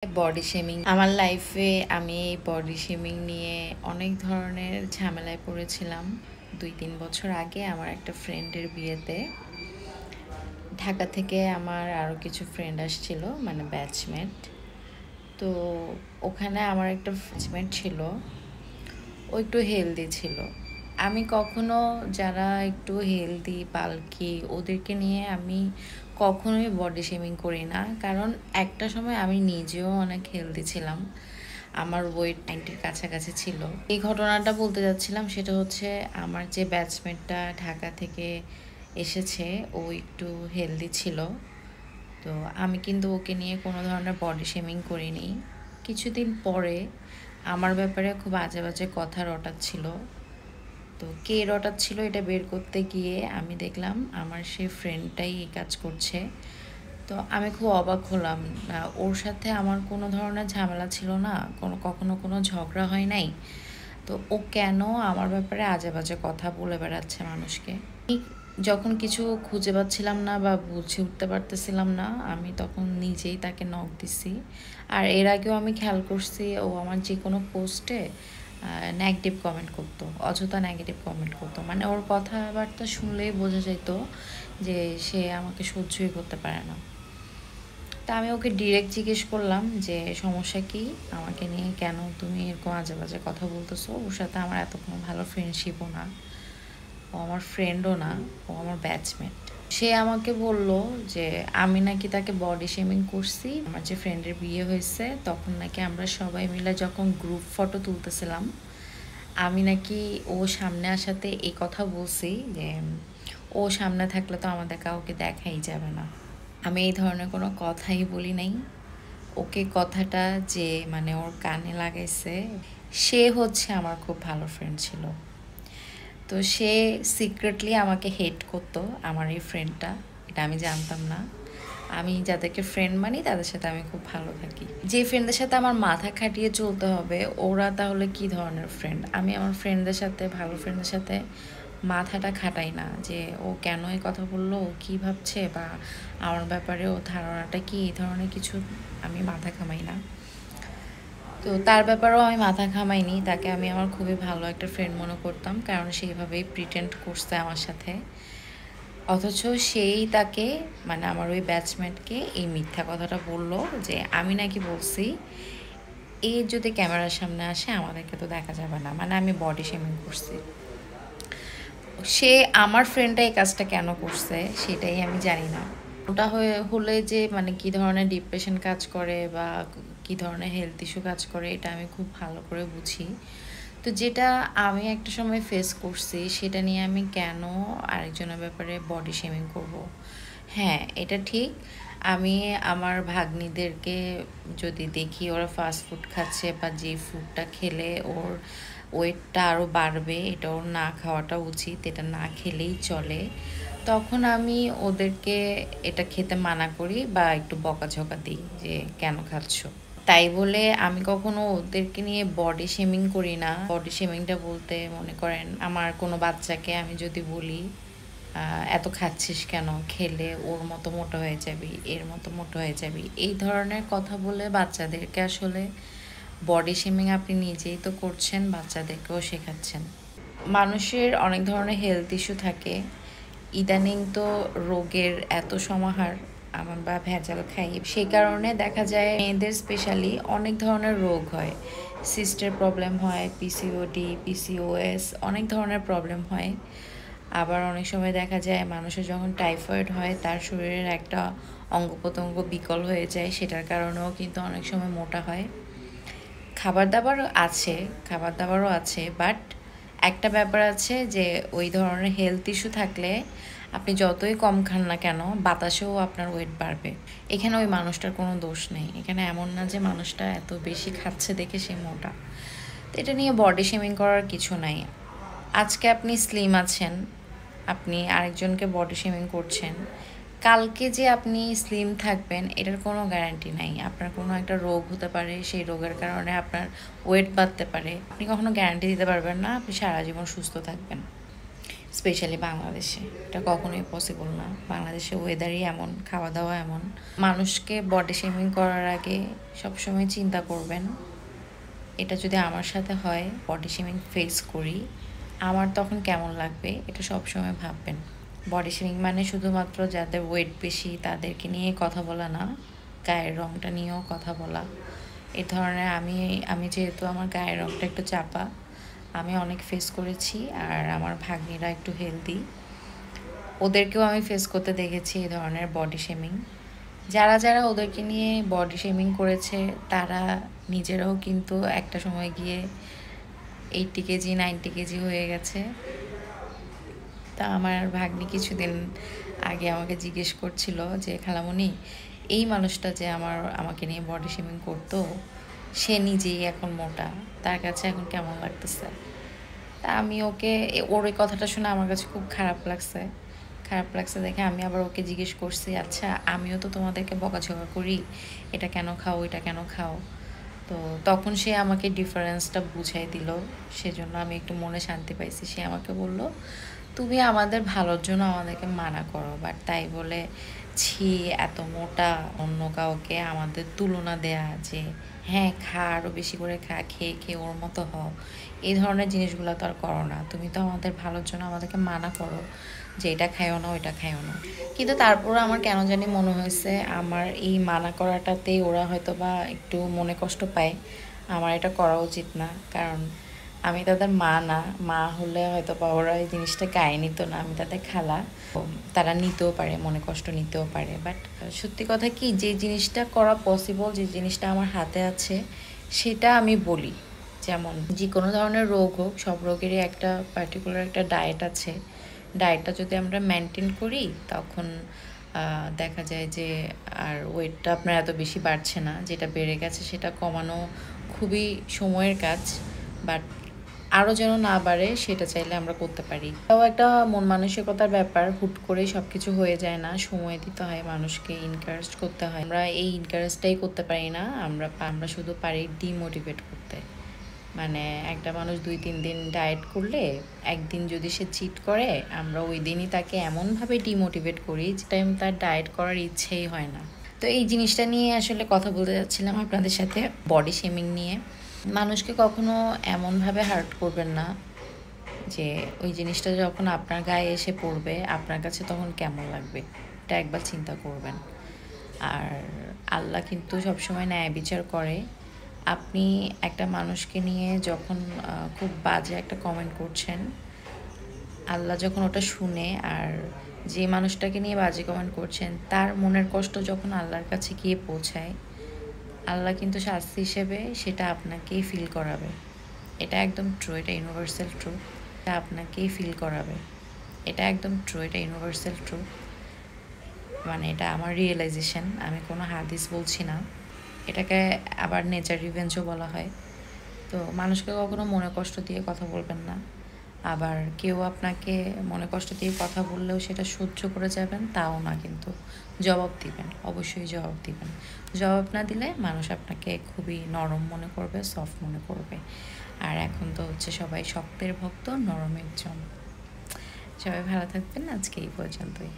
Body shaming আমার লাইফে আমি এই বডি শেমিং নিয়ে অনেক ধরনের ঝামেলায় পড়েছিলাম। 2-3 বছর আগে আমার একটা ফ্রেন্ডের বিয়েতে ঢাকা থেকে আমার আরও কিছু ফ্রেন্ড আসছিল, মানে ব্যাচমেট। তো ওখানে আমার একটা ব্যাচমেট ছিল, ও একটু হেলদি ছিল। আমি কখনো যারা একটু হেলদি বাল্কি ওদেরকে নিয়ে আমি কখনোই বডি শেমিং করি না, কারণ একটা সময় আমি নিজেও অনেক হেলদি ছিলাম, আমার ওয়েট 90-র কাছাকাছি ছিল। এই ঘটনাটা বলতে যাচ্ছিলাম, সেটা হচ্ছে আমার যে ব্যাচমেটটা ঢাকা থেকে এসেছে ও একটু হেলদি ছিল। তো আমি কিন্তু ওকে নিয়ে কোনো ধরনের বডি শেমিং করিনি। কিছুদিন পরে আমার ব্যাপারে খুব আজে বাজে কথা রটাচ্ছিল। তো কে রটাচ্ছিল এটা বের করতে গিয়ে আমি দেখলাম আমার সেই ফ্রেন্ডটাই এই কাজ করছে। তো আমি খুব অবাক হলাম। ওর সাথে আমার কোনো ধরনের ঝামেলা ছিল না, কখনো কোনো ঝগড়া হয় নাই। তো ও কেন আমার ব্যাপারে আজে বাজে কথা বলে বেড়াচ্ছে মানুষকে। যখন কিছু খুঁজে পাচ্ছিলাম না বা বুঝে উঠতে পারতেছিলাম না, আমি তখন নিজেই তাকে নক দিছি। আর এর আগেও আমি খেয়াল করছি ও আমার যে কোনো পোস্টে নেগেটিভ কমেন্ট করতো, অযথা নেগেটিভ কমেন্ট করতো। মানে ওর কথাবার্তা শুনলেই বোঝা যেত যে সে আমাকে সহ্যই করতে পারে না। তা আমি ওকে ডিরেক্ট জিজ্ঞেস করলাম যে সমস্যা কি, আমাকে নিয়ে কেন তুমি এরকম আজে বাজে কথা বলতেছো। ওর সাথে আমার এত কোনো ভালো ফ্রেন্ডশিপও না, ও আমার ফ্রেন্ডও না, ও আমার ব্যাচমেট। সে আমাকে বলল যে আমি নাকি তাকে বডি শেমিং করছি। আমার যে ফ্রেন্ডের বিয়ে হয়েছে তখন নাকি আমরা সবাই মিলে যখন গ্রুপ ফটো তুলতেছিলাম, আমি নাকি ও সামনে আসাতে এই কথা বলছি যে ও সামনে থাকলে তো আমাদের কাউকে দেখাই যাবে না। আমি এই ধরনের কোনো কথাই বলি নাই। ওকে কথাটা যে মানে ওর কানে লাগাইছে, সে হচ্ছে আমার খুব ভালো ফ্রেন্ড ছিল। তো সে সিক্রেটলি আমাকে হেট করতো, আমার এই ফ্রেন্ডটা। এটা আমি জানতাম না। আমি যাদেরকে ফ্রেন্ড মানি তাদের সাথে আমি খুব ভালো থাকি। যে ফ্রেন্ডদের সাথে আমার মাথা খাটিয়ে চলতে হবে ওরা তাহলে কি ধরনের ফ্রেন্ড? আমি আমার ফ্রেন্ডদের সাথে, ভালো ফ্রেন্ডদের সাথে মাথাটা খাটাই না যে ও কেন এই কথা বললো, ও কী ভাবছে, বা আমার ব্যাপারে ও ধারণাটা কি, এই ধরনের কিছু আমি মাথা ঘামাই না। তো তার ব্যাপারেও আমি মাথা ঘামাইনি। তাকে আমি আমার খুবই ভালো একটা ফ্রেন্ড মনে করতাম, কারণ সেইভাবেই প্রিটেন্ড করছে আমার সাথে। অথচ সেই তাকে, মানে আমার ওই ব্যাচমেটকে এই মিথ্যা কথাটা বলল যে আমি নাকি বলছি এ যদি ক্যামেরার সামনে আসে আমাদেরকে তো দেখা যাবে না, মানে আমি বডি শেমিং করছি। সে আমার ফ্রেন্ডটা এই কাজটা কেন করছে সেটাই আমি জানি না। ওটা হলে যে মানে কী ধরনের ডিপ্রেশন কাজ করে বা কী ধরনের হেলথ ইস্যু কাজ করে এটা আমি খুব ভালো করে বুঝি। তো যেটা আমি একটা সময় ফেস করছি সেটা নিয়ে আমি কেন আরেকজনের ব্যাপারে বডি শেমিং করব। হ্যাঁ, এটা ঠিক। আমি আমার ভাগ্নিদেরকে যদি দেখি ওরা ফাস্ট ফুড খাচ্ছে বা যে ফুডটা খেলে ওর ওয়েটটা আরও বাড়বে, এটা ওর না খাওয়াটা উচিত, এটা না খেলেই চলে, তখন আমি ওদেরকে এটা খেতে মানা করি বা একটু বকাঝকা দিই যে কেন খাচ্ছ। তাই বলে আমি কখনো ওদেরকে নিয়ে বডি শেমিং করি না। বডি শেমিংটা বলতে মনে করেন আমার কোনো বাচ্চাকে আমি যদি বলি এত খাচ্ছিস কেন, খেলে ওর মতো মোটা হয়ে যাবি, এর মতো মোটা হয়ে যাবি, এই ধরনের কথা বলে বাচ্চাদেরকে আসলে বডি শেমিং আপনি নিজেই তো করছেন, বাচ্চাদেরকেও শেখাচ্ছেন। মানুষের অনেক ধরনের হেলথ ইস্যু থাকে। ইদানিং তো রোগের এত সমাহার, আমরা ভেজাল খাই, সেই কারণে দেখা যায় মেয়েদের স্পেশালি অনেক ধরনের রোগ হয়। সিস্টের প্রবলেম হয়, পিসিওডি, পিসিওএস, অনেক ধরনের প্রবলেম হয়। আবার অনেক সময় দেখা যায় মানুষের যখন টাইফয়েড হয় তার শরীরের একটা অঙ্গ প্রত্যঙ্গ বিকল হয়ে যায়, সেটার কারণেও কিন্তু অনেক সময় মোটা হয়। খাবার দাবারও আছে, বাট একটা ব্যাপার আছে যে ওই ধরনের হেলথ ইস্যু থাকলে আপনি যতই কম খান না কেন বাতাসেও আপনার ওয়েট বাড়বে। এখানে ওই মানুষটার কোনো দোষ নেই। এখানে এমন না যে মানুষটা এত বেশি খাচ্ছে দেখে সে মোটা। তো এটা নিয়ে বডি শেমিং করার কিছু নাই। আজকে আপনি স্লিম আছেন, আপনি আরেকজনকে বডি শেমিং করছেন, কালকে যে আপনি স্লিম থাকবেন এটার কোনো গ্যারান্টি নাই। আপনার কোনো একটা রোগ হতে পারে, সেই রোগের কারণে আপনার ওয়েট বাড়তে পারে, আপনি কখনো গ্যারান্টি দিতে পারবেন না আপনি সারা জীবন সুস্থ থাকবেন। স্পেশালি বাংলাদেশে এটা কখনোই পসিবল না। বাংলাদেশে ওয়েদারই এমন, খাওয়া দাওয়া এমন। মানুষকে বডি শেমিং করার আগে সবসময় চিন্তা করবেন, এটা যদি আমার সাথে হয়, বডি শেমিং ফেস করি, আমার তখন কেমন লাগবে, এটা সবসময় ভাববেন। বডি শেমিং মানে শুধুমাত্র যাদের ওয়েট বেশি তাদেরকে নিয়ে কথা বলা না, গায়ের রঙটা নিয়েও কথা বলা। এই ধরনের আমি যেহেতু আমার গায়ের রঙটা একটু চাপা, আমি অনেক ফেস করেছি। আর আমার ভাগ্নিরা একটু হেলদি, ওদেরকেও আমি ফেস করতে দেখেছি এই ধরনের বডি শেমিং। যারা যারা ওদেরকে নিয়ে বডি শেমিং করেছে তারা নিজেরাও কিন্তু একটা সময় গিয়ে 80 কেজি 90 কেজি হয়ে গেছে। তা আমার ভাগ্নি কিছুদিন আগে আমাকে জিজ্ঞেস করছিল যে খালামণি, এই মানুষটা যে আমাকে নিয়ে বডি শেমিং করতো, সে নিজেই এখন মোটা, তার কাছে এখন কেমন লাগতেছে। তা আমি ওর এই কথাটা শুনে আমার কাছে খুব খারাপ লাগছে দেখে আমি আবার ওকে জিজ্ঞেস করছি, আচ্ছা আমিও তো তোমাদেরকে বকাঝকা করি, এটা কেন খাও, এটা কেন খাও। তো তখন সে আমাকে ডিফারেন্সটা বুঝাই দিল, সেজন্য আমি একটু মনে শান্তি পাইছি। সে আমাকে বলল, তুমি আমাদের ভালোর জন্য আমাদেরকে মানা করো, বাট তাই বলে ছি এত মোটা অন্য কাউকে আমাদের তুলনা দেয়া যে হ্যাঁ খা, আরও বেশি করে খা, খেয়ে খেয়ে ওর মতো হও, এই ধরনের জিনিসগুলো তো আর করো না। তুমি তো আমাদের ভালোর জন্য আমাদেরকে মানা করো যে এটা খাইও না, ওইটা খাইও না। কিন্তু তারপরে আমার কেন জানি মনে হয়েছে আমার এই মানা করাটাতেই ওরা হয়তো বা একটু মনে কষ্ট পায়, আমার এটা করা উচিত না। কারণ আমি তাদের মা না, মা হলে হয়তো বা ওরা এই জিনিসটা গায়ে নিত না, আমি তাদের খালা, তারা নিতেও পারে, মনে কষ্ট নিতেও পারে। বাট সত্যি কথা কি, যে জিনিসটা করা পসিবল, যে জিনিসটা আমার হাতে আছে, সেটা আমি বলি। যেমন যে কোনো ধরনের রোগ হোক, সব রোগেরই একটা পার্টিকুলার একটা ডায়েট আছে। ডায়েটটা যদি আমরা মেনটেন করি তখন দেখা যায় যে আর ওয়েটটা আপনার এত বেশি বাড়ছে না, যেটা বেড়ে গেছে সেটা কমানো খুবই সময়ের কাজ। বাট আরও যেন না বাড়ে সেটা চাইলে আমরা করতে পারি। তাও একটা মন মানসিকতার ব্যাপার, হুট করেই সব কিছু হয়ে যায় না, সময় দিতে হয়, মানুষকে এনকারেজ করতে হয়। আমরা এই এনকারেজটাই করতে পারি না, আমরা শুধু পারি ডিমোটিভেট করতে। মানে একটা মানুষ 2-3 দিন ডায়েট করলে, একদিন যদি সে চিট করে, আমরা ওই দিনই তাকে এমনভাবে ডিমোটিভেট করি যে টাইম তার ডায়েট করার ইচ্ছেই হয় না। তো এই জিনিসটা নিয়ে আসলে কথা বলতে যাচ্ছিলাম আপনাদের সাথে, বডি শেমিং নিয়ে। মানুষকে কখনো এমনভাবে হার্ট করবেন না যে ওই জিনিসটা যখন আপনার গায়ে এসে পড়বে আপনার কাছে তখন কেমন লাগবে, এটা একবার চিন্তা করবেন। আর আল্লাহ কিন্তু সবসময় ন্যায় বিচার করে। আপনি একটা মানুষকে নিয়ে যখন খুব বাজে একটা কমেন্ট করছেন, আল্লাহ যখন ওটা শুনে, আর যে মানুষটাকে নিয়ে বাজে কমেন্ট করছেন তার মনের কষ্ট যখন আল্লাহর কাছে গিয়ে পৌঁছায়, আল্লাহ কিন্তু শাস্তি হিসেবে সেটা আপনাকেই ফিল করাবে। এটা একদম ট্রু, এটা ইউনিভার্সাল ট্রু, এটা আপনাকেই ফিল করাবে। এটা একদম ট্রু, এটা ইউনিভার্সাল ট্রু। মানে এটা আমার রিয়েলাইজেশন, আমি কোনো হাদিস বলছি না। এটাকে আবার নেচার রিভেঞ্জও বলা হয়। তো মানুষকে কখনো মনে কষ্ট দিয়ে কথা বলবেন না। আবার কেউ আপনাকে মনে কষ্ট দিয়ে কথা বললেও সেটা সহ্য করে যাবেন তাও না, কিন্তু জবাব দিবেন, অবশ্যই জবাব দিবেন। জবাব না দিলে মানুষ আপনাকে খুবই নরম মনে করবে, সফট মনে করবে। আর এখন তো হচ্ছে সবাই শক্তের ভক্ত, নরমের জন। সবাই ভালো থাকবেন, আজকে এই পর্যন্তই।